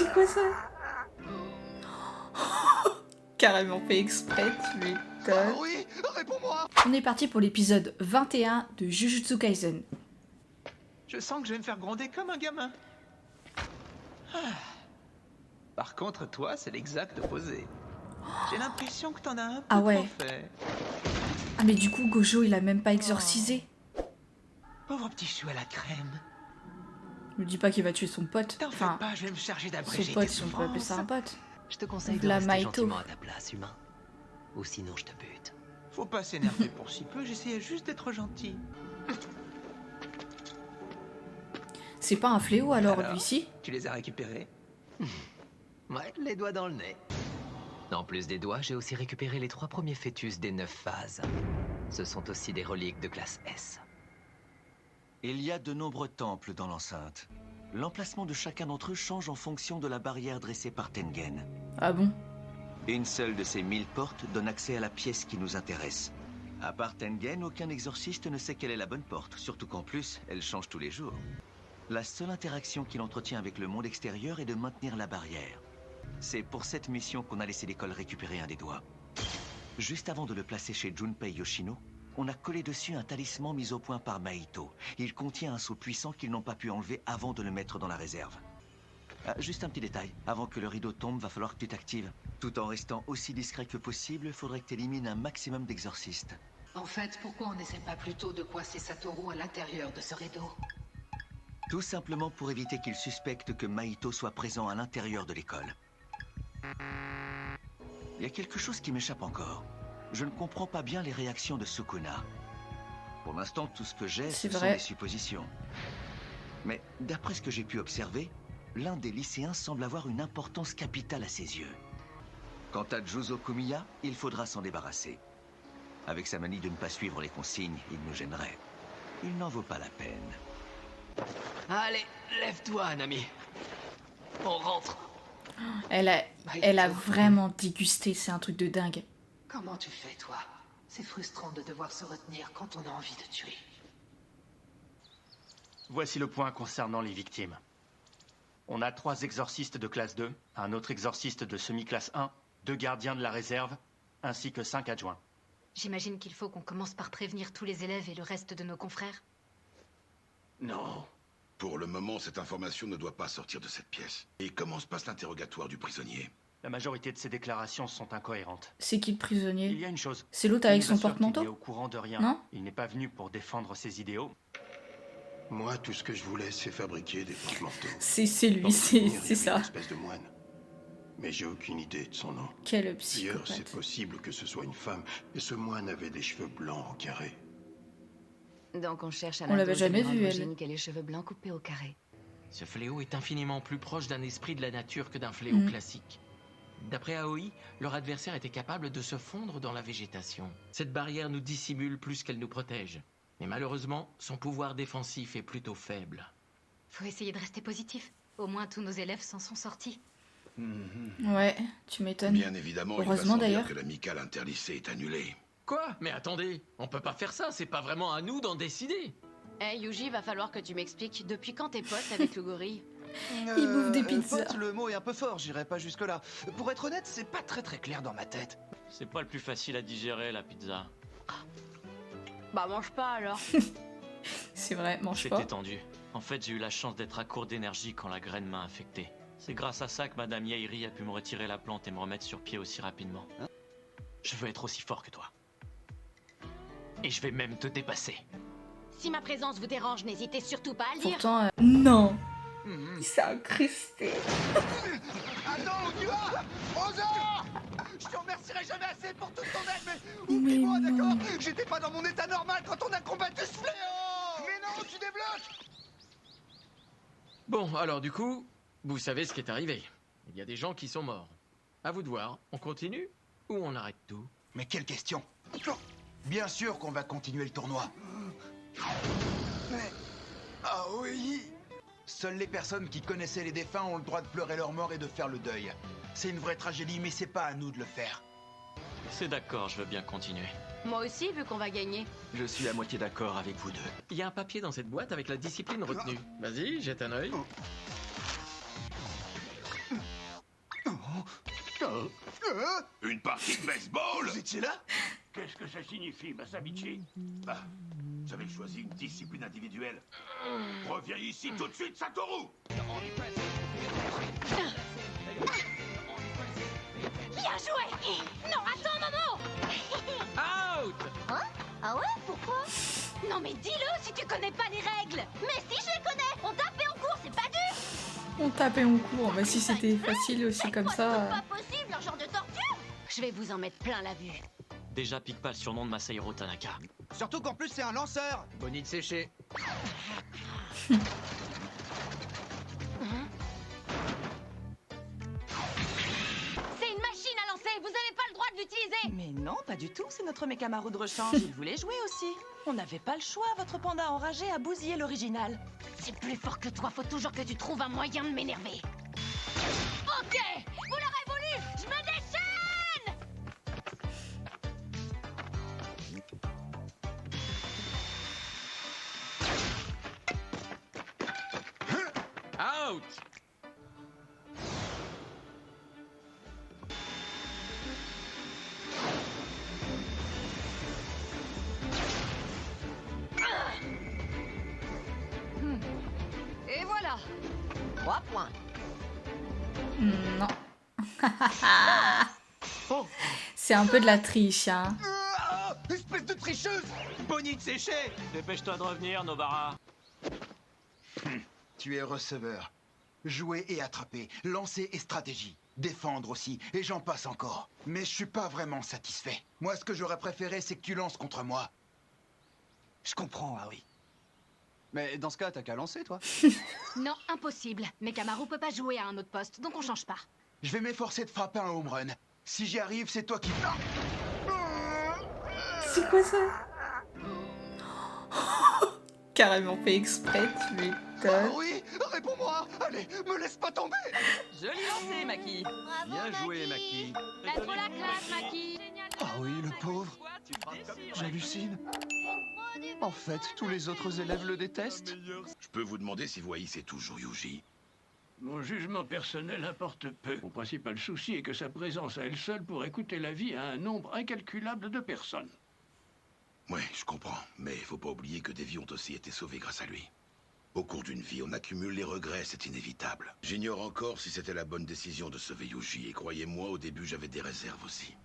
C'est quoi ça? Carrément fait exprès, tu m'étonnes. Oui, réponds-moi. On est parti pour l'épisode 21 de Jujutsu Kaisen. Je sens que je vais me faire gronder comme un gamin. Ah. Par contre, toi, c'est l'exact opposé. J'ai l'impression que t'en as un peu Ah ouais. trop fait. Ah mais du coup Gojo il a même pas exorcisé. Pauvre petit chou à la crème. Me dis pas qu'il va tuer son pote. T'en fais Enfin, pas, je vais me charger d'abréger son tes pote si on peut appeler ça un souffrances. pote. Je te conseille de La rester Maito. gentiment à ta place, humain. Ou sinon je te bute. Faut pas s'énerver pour si peu, j'essayais juste d'être gentil. C'est pas un fléau alors lui si? Tu les as récupérés? Ouais, les doigts dans le nez. En plus des doigts, j'ai aussi récupéré les 3 premiers fœtus des 9 phases. Ce sont aussi des reliques de classe S. Il y a de nombreux temples dans l'enceinte. L'emplacement de chacun d'entre eux change en fonction de la barrière dressée par Tengen. Ah bon? Une seule de ces 1000 portes donne accès à la pièce qui nous intéresse. À part Tengen, aucun exorciste ne sait quelle est la bonne porte, surtout qu'en plus, elle change tous les jours. La seule interaction qu'il entretient avec le monde extérieur est de maintenir la barrière. C'est pour cette mission qu'on a laissé l'école récupérer un des doigts. Juste avant de le placer chez Junpei Yoshino, on a collé dessus un talisman mis au point par Maito. Il contient un sceau puissant qu'ils n'ont pas pu enlever avant de le mettre dans la réserve. Ah, juste un petit détail, avant que le rideau tombe, va falloir que tu t'actives. Tout en restant aussi discret que possible, il faudrait que tu élimines un maximum d'exorcistes. En fait, pourquoi on n'essaie pas plutôt de coincer Satoru à l'intérieur de ce rideau? Tout simplement pour éviter qu'ils suspectent que Maito soit présent à l'intérieur de l'école. Il y a quelque chose qui m'échappe encore. Je ne comprends pas bien les réactions de Sukuna. Pour l'instant, tout ce que j'ai, ce sont vrai. des suppositions. Mais d'après ce que j'ai pu observer, l'un des lycéens semble avoir une importance capitale à ses yeux. Quant à Juzo Kumiya, il faudra s'en débarrasser. Avec sa manie de ne pas suivre les consignes, il nous gênerait. Il n'en vaut pas la peine. Allez, lève-toi, Nami. On rentre. Elle a vraiment dégusté, c'est un truc de dingue. Comment tu fais, toi? C'est frustrant de devoir se retenir quand on a envie de tuer. Voici le point concernant les victimes. On a 3 exorcistes de classe 2, un autre exorciste de semi-classe 1, 2 gardiens de la réserve, ainsi que 5 adjoints. J'imagine qu'il faut qu'on commence par prévenir tous les élèves et le reste de nos confrères. Non. Pour le moment, cette information ne doit pas sortir de cette pièce. Et comment se passe l'interrogatoire du prisonnier? La majorité de ces déclarations sont incohérentes. C'est qui le Il prisonnier? y a une chose. C'est l'autre avec Il son nous assure qu'il est porte-manteau? au courant de rien. Non. Il n'est pas venu pour défendre ses idéaux. Moi, tout ce que je voulais, c'est fabriquer des porte-manteaux. C'est Dans lui, le souvenir, il y c'est avait une ça. espèce de moine. Mais j'ai aucune idée de son nom. Quel D'ailleurs, c'est psychopathe. possible que ce soit une femme. Et ce moine avait des cheveux blancs au carré. Donc on cherche à On l'avait jamais vue, elle. et les cheveux blancs coupés au carré. Ce fléau est infiniment plus proche d'un esprit de la nature que d'un fléau classique. D'après Aoi, leur adversaire était capable de se fondre dans la végétation. Cette barrière nous dissimule plus qu'elle nous protège. Mais malheureusement, son pouvoir défensif est plutôt faible. Faut essayer de rester positif. Au moins tous nos élèves s'en sont sortis. Ouais, tu m'étonnes. Bien évidemment, il va Heureusement, sans dire d'ailleurs. que l'amicale interlycée est annulée. Quoi? Mais attendez, on peut pas faire ça, c'est pas vraiment à nous d'en décider. Eh Yuji, va falloir que tu m'expliques depuis quand t'es pote avec le gorille. Il bouffe des pizzas. Pote, le mot est un peu fort, j'irai pas jusque-là. Pour être honnête, c'est pas très clair dans ma tête. C'est pas le plus facile à digérer, la pizza. Bah mange pas alors. C'est vrai, mange C'était pas. tendu. En fait, j'ai eu la chance d'être à court d'énergie quand la graine m'a infecté. C'est grâce à ça que Madame Yairi a pu me retirer la plante et me remettre sur pied aussi rapidement. Je veux être aussi fort que toi. Et je vais même te dépasser. Si ma présence vous dérange, n'hésitez surtout pas à le dire. Pourtant, non. Il s'est incrusté. Attends, où tu vas? Rosa! Je te remercierai jamais assez pour toute ton aide, mais Mais oublie-moi, non. d'accord? J'étais pas dans mon état normal quand on a combattu ce fléau! Mais non, tu débloques! Bon, alors du coup, vous savez ce qui est arrivé. Il y a des gens qui sont morts. À vous de voir, on continue ou on arrête tout? Mais quelle question! Bien sûr qu'on va continuer le tournoi. Mais... Ah oui! Seules les personnes qui connaissaient les défunts ont le droit de pleurer leur mort et de faire le deuil. C'est une vraie tragédie, mais c'est pas à nous de le faire. C'est d'accord, je veux bien continuer. Moi aussi, vu qu'on va gagner. Je suis à moitié d'accord avec vous deux. Il y a un papier dans cette boîte avec la discipline retenue. Vas-y, jette un œil. Une partie de baseball? Vous étiez là? Qu'est-ce que ça signifie, Masabichi? Ah, j'avais choisi une discipline individuelle. Reviens ici tout de suite, Satoru! Bien joué! Non, attends, Momo! Out! Hein? Ah ouais? Pourquoi? Non mais dis-le si tu connais pas les règles! Mais si je les connais! On tape et on court, c'est pas dur! On tapait en cours, mais si c'était facile aussi comme ça... Pas possible, un genre de torture! Je vais vous en mettre plein la vue. Déjà pique pas le surnom de Masahiro Tanaka. Surtout qu'en plus, c'est un lanceur. Bonnie de sécher. C'est une machine à lancer, vous avez pas le droit de l'utiliser! Mais non, pas du tout, c'est notre Mekamaru de rechange, il voulait jouer aussi. On n'avait pas le choix, votre panda enragé a bousillé l'original. C'est plus fort que toi, faut toujours que tu trouves un moyen de m'énerver. Ok! Vous l'aurez voulu! Je me déchaîne! Out! Et voilà. 3 points. Non. C'est un peu de la triche, hein. Espèce de tricheuse! Bonnie de sécher! Dépêche-toi de revenir, Nobara. Tu es receveur. Jouer et attraper, lancer et stratégie. Défendre aussi, et j'en passe encore. Mais je suis pas vraiment satisfait. Moi, ce que j'aurais préféré, c'est que tu lances contre moi. Je comprends, ah oui. Mais dans ce cas, t'as qu'à lancer, toi. Non, impossible. Mekamaru peut pas jouer à un autre poste, donc on change pas. Je vais m'efforcer de frapper un home run. Si j'y arrive, c'est toi qui... C'est quoi ça? Carrément fait exprès, tu m'étonnes. Oui, réponds-moi. Allez, me laisse pas tomber. Joli lancé, Maki. Bien joué, Maki. T'as trop la classe, Maki. Ah oui, le pauvre. J'hallucine. En fait, tous les autres élèves le détestent. Je peux vous demander si vous haïssez toujours Yuji? Mon jugement personnel importe peu. Mon principal souci est que sa présence à elle seule pourrait coûter la vie à un nombre incalculable de personnes. Ouais, je comprends. Mais faut pas oublier que des vies ont aussi été sauvées grâce à lui. Au cours d'une vie, on accumule les regrets, c'est inévitable. J'ignore encore si c'était la bonne décision de sauver Yuji, et croyez-moi, au début, j'avais des réserves aussi.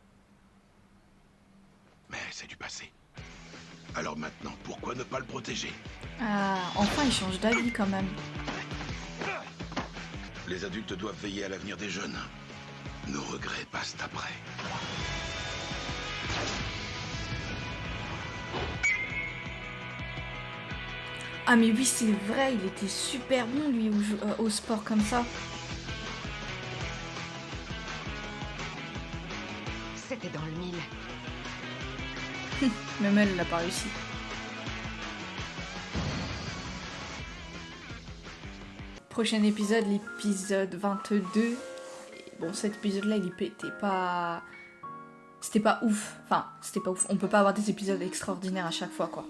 Mais c'est du passé. Alors maintenant, pourquoi ne pas le protéger? Ah, enfin il change d'avis quand même. Les adultes doivent veiller à l'avenir des jeunes. Nos regrets passent après. Ah mais oui, c'est vrai, il était super bon lui au sport comme ça. C'était dans le mille. Même elle, elle n'a pas réussi. Prochain épisode, l'épisode 22. Et bon, cet épisode-là, il était pas... C'était pas ouf. Enfin, c'était pas ouf. On peut pas avoir des épisodes extraordinaires à chaque fois, quoi.